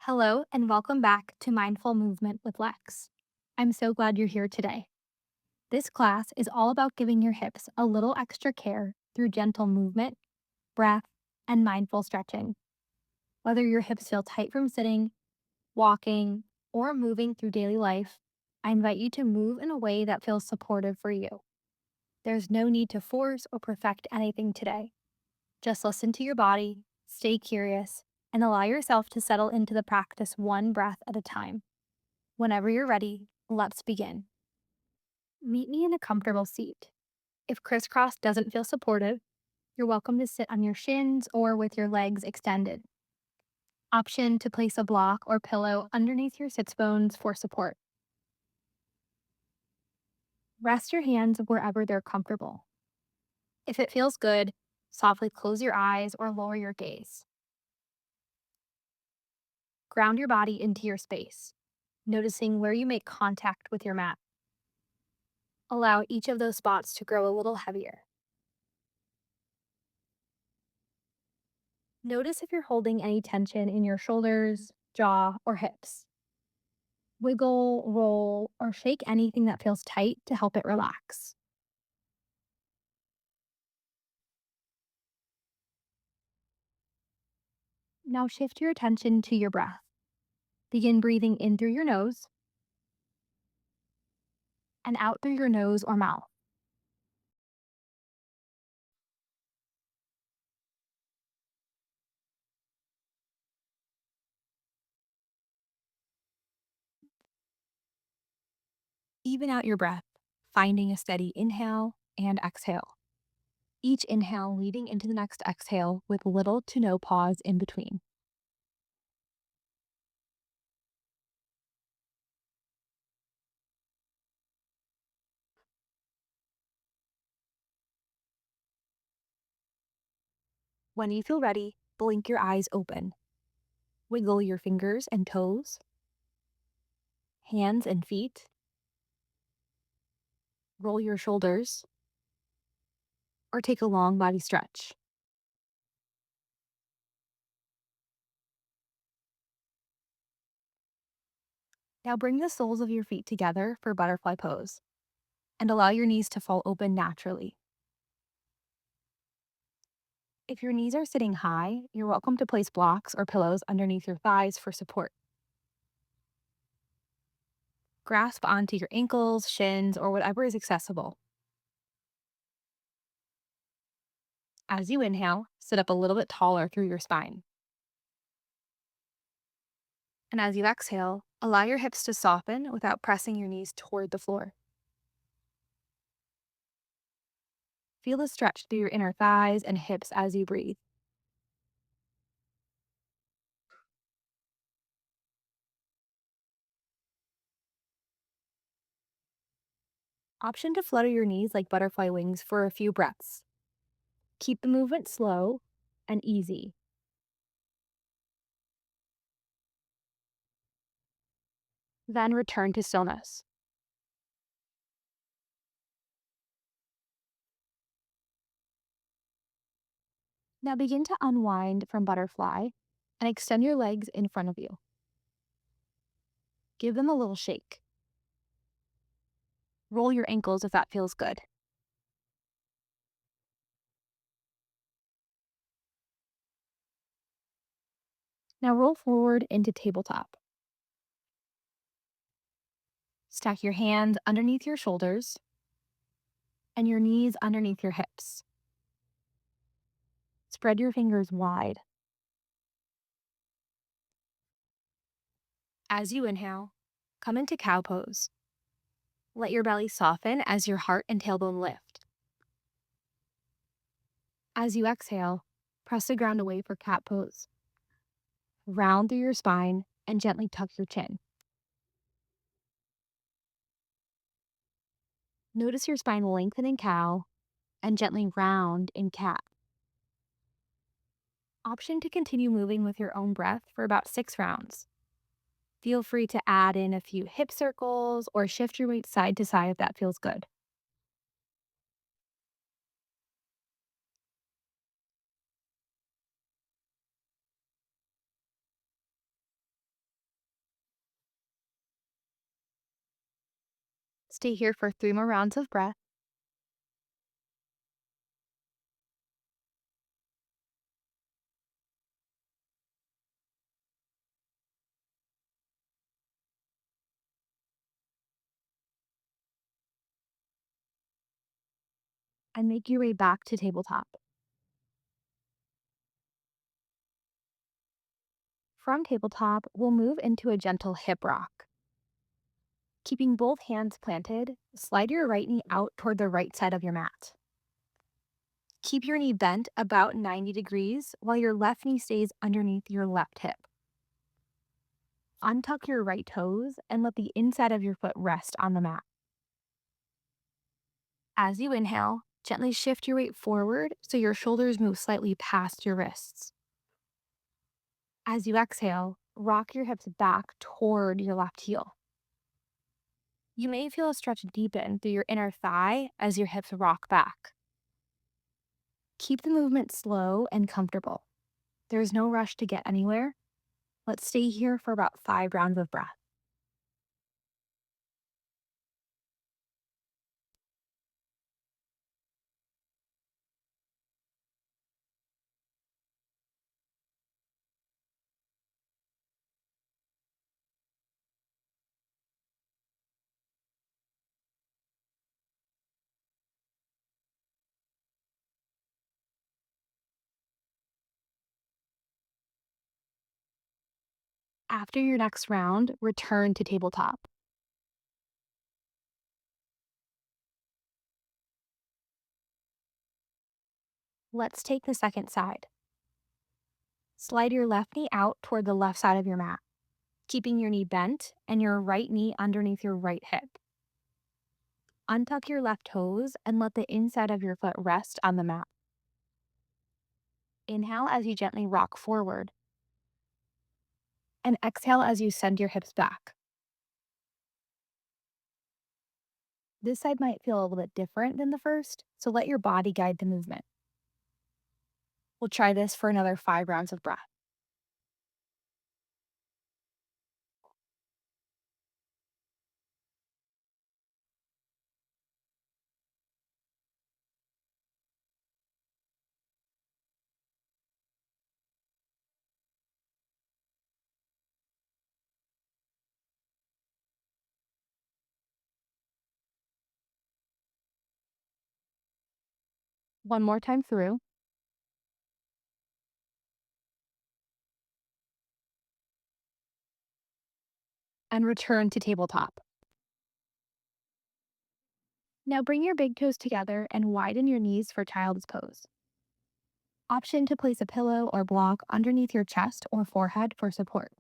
Hello, and welcome back to Mindful Movement with Lex. I'm so glad you're here today. This class is all about giving your hips a little extra care through gentle movement, breath, and mindful stretching. Whether your hips feel tight from sitting, walking, or moving through daily life, I invite you to move in a way that feels supportive for you. There's no need to force or perfect anything today. Just listen to your body, stay curious, and allow yourself to settle into the practice one breath at a time. Whenever you're ready, let's begin. Meet me in a comfortable seat. If crisscross doesn't feel supportive, you're welcome to sit on your shins or with your legs extended. Option to place a block or pillow underneath your sits bones for support. Rest your hands wherever they're comfortable. If it feels good, softly close your eyes or lower your gaze. Ground your body into your space, noticing where you make contact with your mat. Allow each of those spots to grow a little heavier. Notice if you're holding any tension in your shoulders, jaw, or hips. Wiggle, roll, or shake anything that feels tight to help it relax. Now shift your attention to your breath. Begin breathing in through your nose and out through your nose or mouth. Even out your breath, finding a steady inhale and exhale. Each inhale leading into the next exhale with little to no pause in between. When you feel ready, blink your eyes open. Wiggle your fingers and toes, hands and feet. Roll your shoulders, or take a long body stretch. Now bring the soles of your feet together for butterfly pose and allow your knees to fall open naturally. If your knees are sitting high, you're welcome to place blocks or pillows underneath your thighs for support. Grasp onto your ankles, shins, or whatever is accessible. As you inhale, sit up a little bit taller through your spine. And as you exhale, allow your hips to soften without pressing your knees toward the floor. Feel the stretch through your inner thighs and hips as you breathe. Option to flutter your knees like butterfly wings for a few breaths. Keep the movement slow and easy. Then return to stillness. Now begin to unwind from butterfly and extend your legs in front of you. Give them a little shake. Roll your ankles if that feels good. Now roll forward into tabletop. Stack your hands underneath your shoulders and your knees underneath your hips. Spread your fingers wide. As you inhale, come into cow pose. Let your belly soften as your heart and tailbone lift. As you exhale, press the ground away for cat pose. Round through your spine and gently tuck your chin. Notice your spine lengthen in cow and gently round in cat. Option to continue moving with your own breath for about 6 rounds. Feel free to add in a few hip circles or shift your weight side to side if that feels good. Stay here for 3 more rounds of breath and make your way back to tabletop. From tabletop, we'll move into a gentle hip rock. Keeping both hands planted, slide your right knee out toward the right side of your mat. Keep your knee bent about 90 degrees while your left knee stays underneath your left hip. Untuck your right toes and let the inside of your foot rest on the mat. As you inhale, gently shift your weight forward so your shoulders move slightly past your wrists. As you exhale, rock your hips back toward your left heel. You may feel a stretch deepen through your inner thigh as your hips rock back. Keep the movement slow and comfortable. There is no rush to get anywhere. Let's stay here for about 5 rounds of breath. After your next round, return to tabletop. Let's take the second side. Slide your left knee out toward the left side of your mat, keeping your knee bent and your right knee underneath your right hip. Untuck your left toes and let the inside of your foot rest on the mat. Inhale as you gently rock forward, and exhale as you send your hips back. This side might feel a little bit different than the first, so let your body guide the movement. We'll try this for another 5 rounds of breath. One more time through, and return to tabletop. Now bring your big toes together and widen your knees for child's pose. Option to place a pillow or block underneath your chest or forehead for support.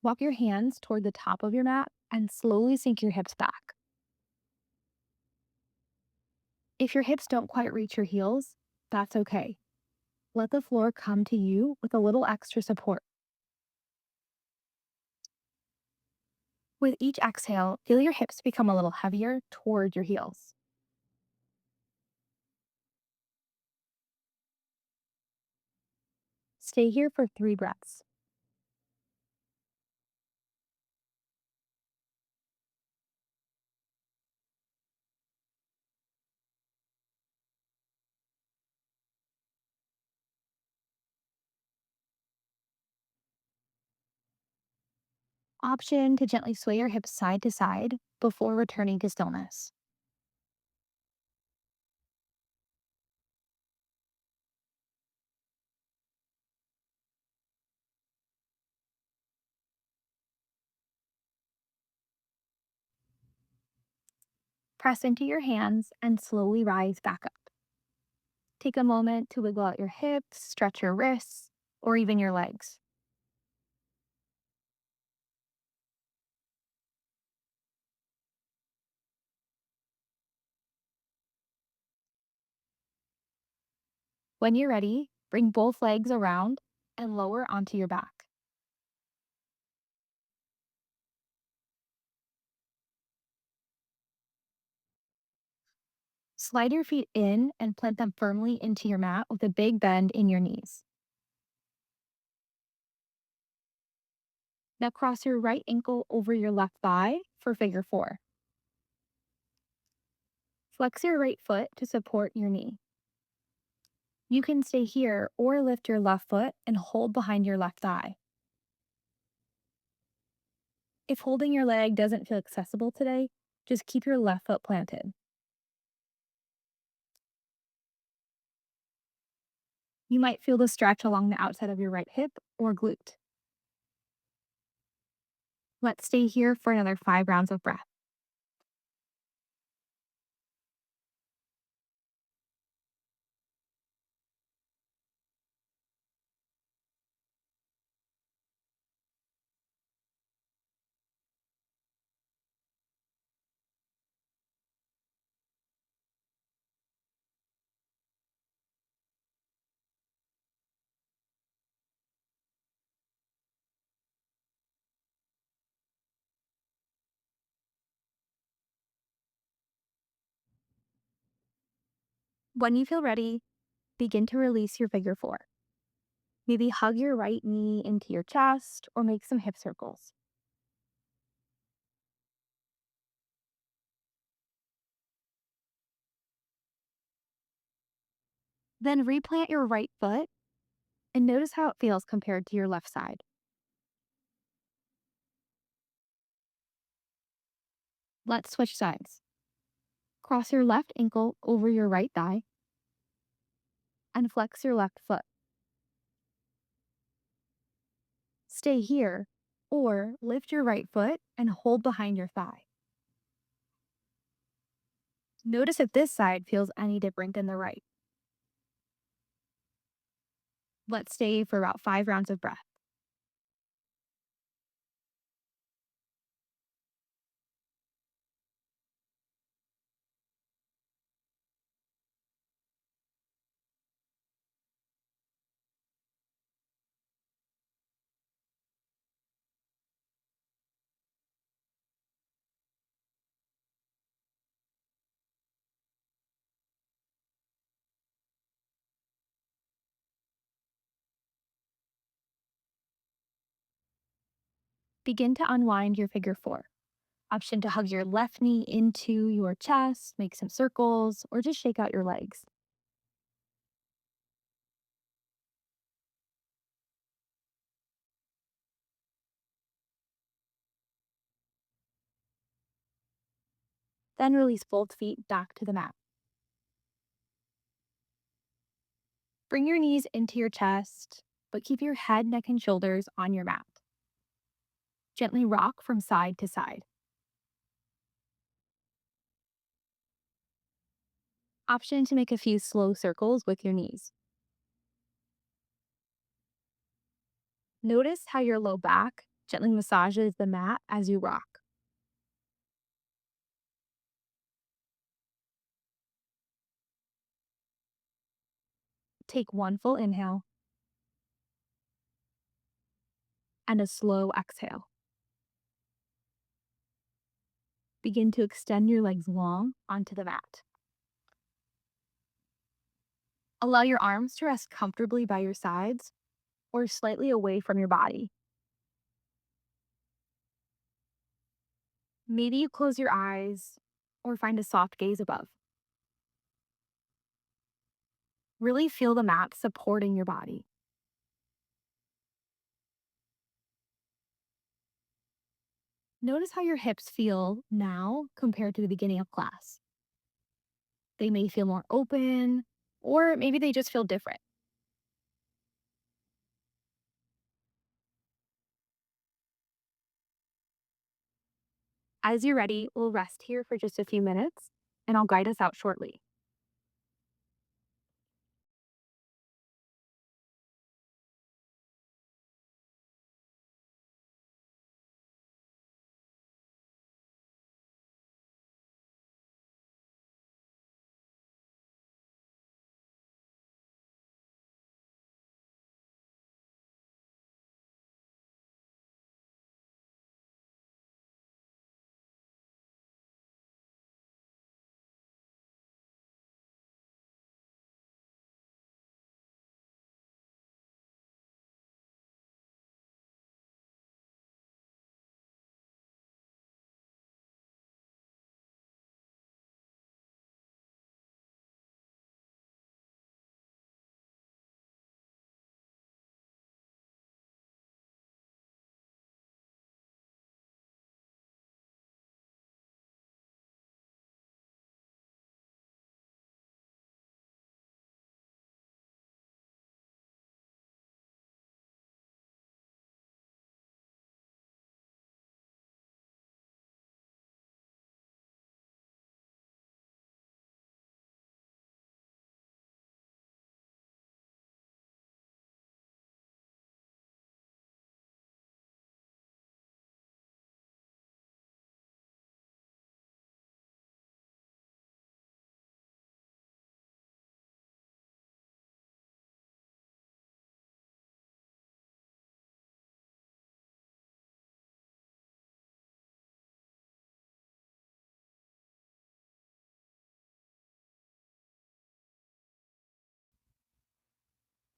Walk your hands toward the top of your mat and slowly sink your hips back. If your hips don't quite reach your heels, that's okay. Let the floor come to you with a little extra support. With each exhale, feel your hips become a little heavier toward your heels. Stay here for 3 breaths. Option to gently sway your hips side to side before returning to stillness. Press into your hands and slowly rise back up. Take a moment to wiggle out your hips, stretch your wrists, or even your legs. When you're ready, bring both legs around and lower onto your back. Slide your feet in and plant them firmly into your mat with a big bend in your knees. Now cross your right ankle over your left thigh for figure 4. Flex your right foot to support your knee. You can stay here or lift your left foot and hold behind your left thigh. If holding your leg doesn't feel accessible today, just keep your left foot planted. You might feel the stretch along the outside of your right hip or glute. Let's stay here for another 5 rounds of breath. When you feel ready, begin to release your figure four. Maybe hug your right knee into your chest or make some hip circles. Then replant your right foot and notice how it feels compared to your left side. Let's switch sides. Cross your left ankle over your right thigh and flex your left foot. Stay here or lift your right foot and hold behind your thigh. Notice if this side feels any different than the right. Let's stay for about 5 rounds of breath. Begin to unwind your figure four. Option to hug your left knee into your chest, make some circles, or just shake out your legs. Then release both feet back to the mat. Bring your knees into your chest, but keep your head, neck, and shoulders on your mat. Gently rock from side to side. Option to make a few slow circles with your knees. Notice how your low back gently massages the mat as you rock. Take one full inhale and a slow exhale. Begin to extend your legs long onto the mat. Allow your arms to rest comfortably by your sides or slightly away from your body. Maybe you close your eyes or find a soft gaze above. Really feel the mat supporting your body. Notice how your hips feel now compared to the beginning of class. They may feel more open, or maybe they just feel different. As you're ready, we'll rest here for just a few minutes, and I'll guide us out shortly.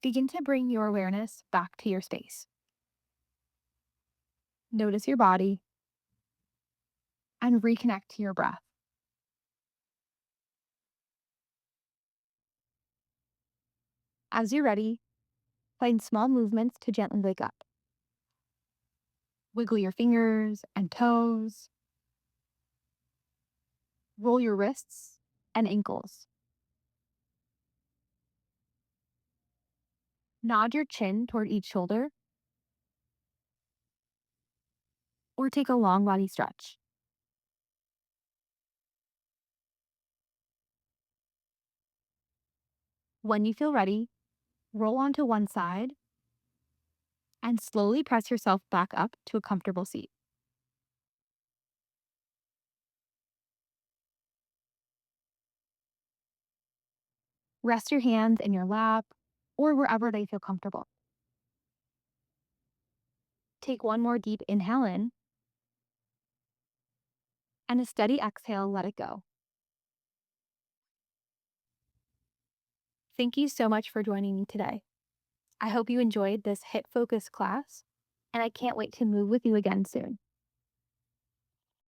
Begin to bring your awareness back to your space. Notice your body and reconnect to your breath. As you're ready, find small movements to gently wake up. Wiggle your fingers and toes, roll your wrists and ankles. Nod your chin toward each shoulder or take a long body stretch. When you feel ready, roll onto one side and slowly press yourself back up to a comfortable seat. Rest your hands in your lap or wherever they feel comfortable. Take one more deep inhale in and a steady exhale, let it go. Thank you so much for joining me today. I hope you enjoyed this HIT focus class, and I can't wait to move with you again soon.